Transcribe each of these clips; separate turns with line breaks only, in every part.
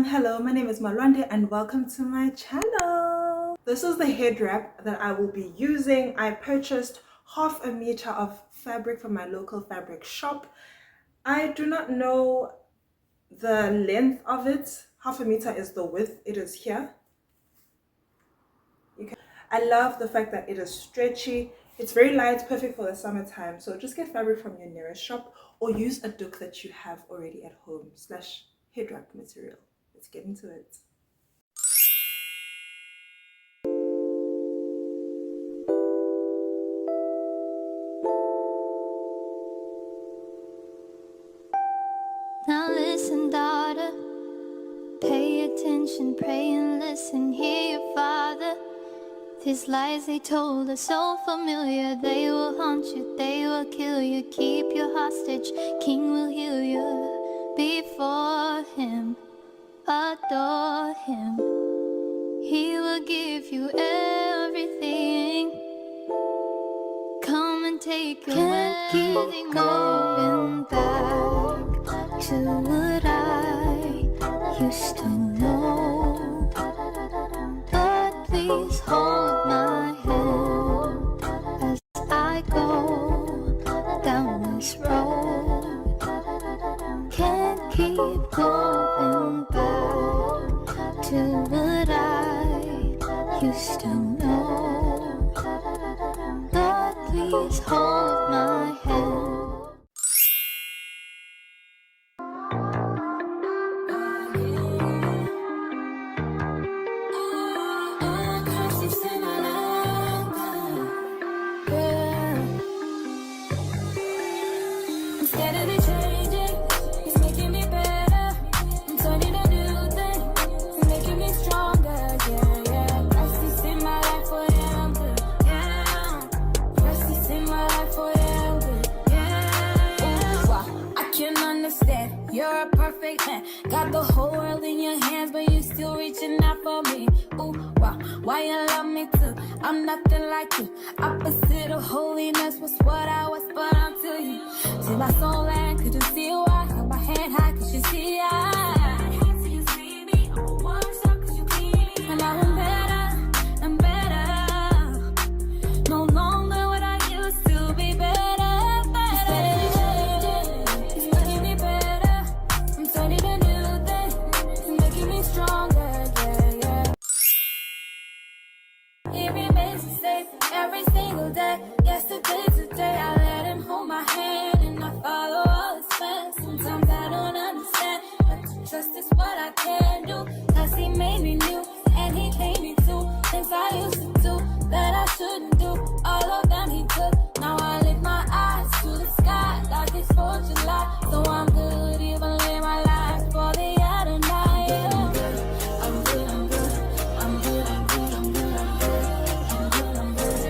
Hello, my name is Malwande and welcome to my channel. This is the head wrap that I will be using. I purchased half a meter of fabric from my local fabric shop. I do not know the length of it. Half a meter is the width. It is here. I love the fact that it is stretchy. It's very light, perfect for the summertime. So just get fabric from your nearest shop or use a doek that you have already at home / head wrap material. Let's get into it.
Now listen, daughter, pay attention, pray and listen, hear your father. These lies they told are so familiar, they will haunt you, they will kill you, keep you hostage, king will heal you before him. Adore him, he will give you everything. Come and take it. Can't keep going back to what I used to know. But please hold my hand as I go down this road. Can't keep going back to what I used to know. Lord, please hold my hand.
You're a perfect man, got the whole world in your hands, but you still reaching out for me. Ooh, wow, why you love me too? I'm nothing like you, opposite of holiness was what I was, but I'm to you. See my soul land, could you see why? Got my hand high, could you see I? And now I'm better, I'm better. No longer what I used to be better. Every single day, yesterday, today, I let him hold my hand and I follow all his plans. Sometimes I don't understand, but to trust is what I can do. Cause he made me new and he paid me too. Things I used to do that I shouldn't do, all of them he took. Now I lift my eyes to the sky like it's 4th of July. So I'm good, even live my life for the other night. I'm good, I'm good, I'm good, I'm good, I'm good, I'm good, I'm good.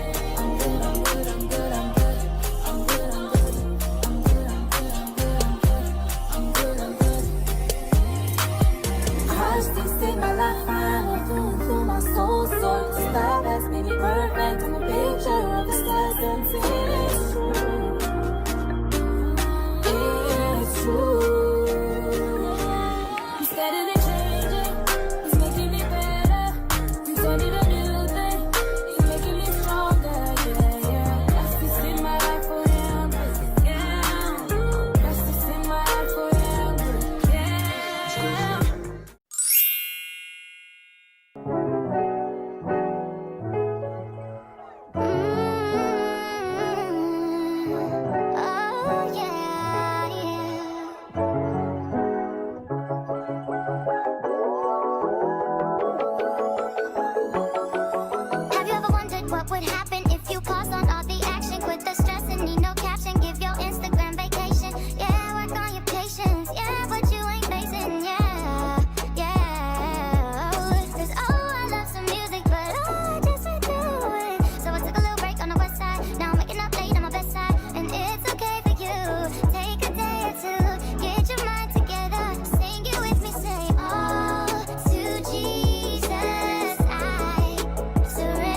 My life, I'm through my soul source. Love has made me perfect. I'm a picture of the stars and it's true. It's true. I'm steadily changing. It's making me better. I'm turning a new thing. It's making me stronger. Yeah, yeah. That's just in my life for him. Yeah. That's just in my life for him. Yeah.
What would happen if you paused on all the action? Quit the stress and need no caption. Give your Instagram vacation. Yeah, work on your patience. Yeah, but you ain't basing. Yeah, yeah. Cause I love some music, but I just can't do it. So I took a little break on the west side. Now I'm waking up late on my best side. And it's okay for you. Take a day or two. Get your mind together. Sing it with me. Say, oh, to Jesus I surrender.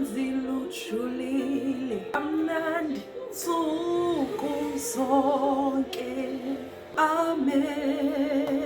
umanzi luthulile amnandi nsuku zonke amen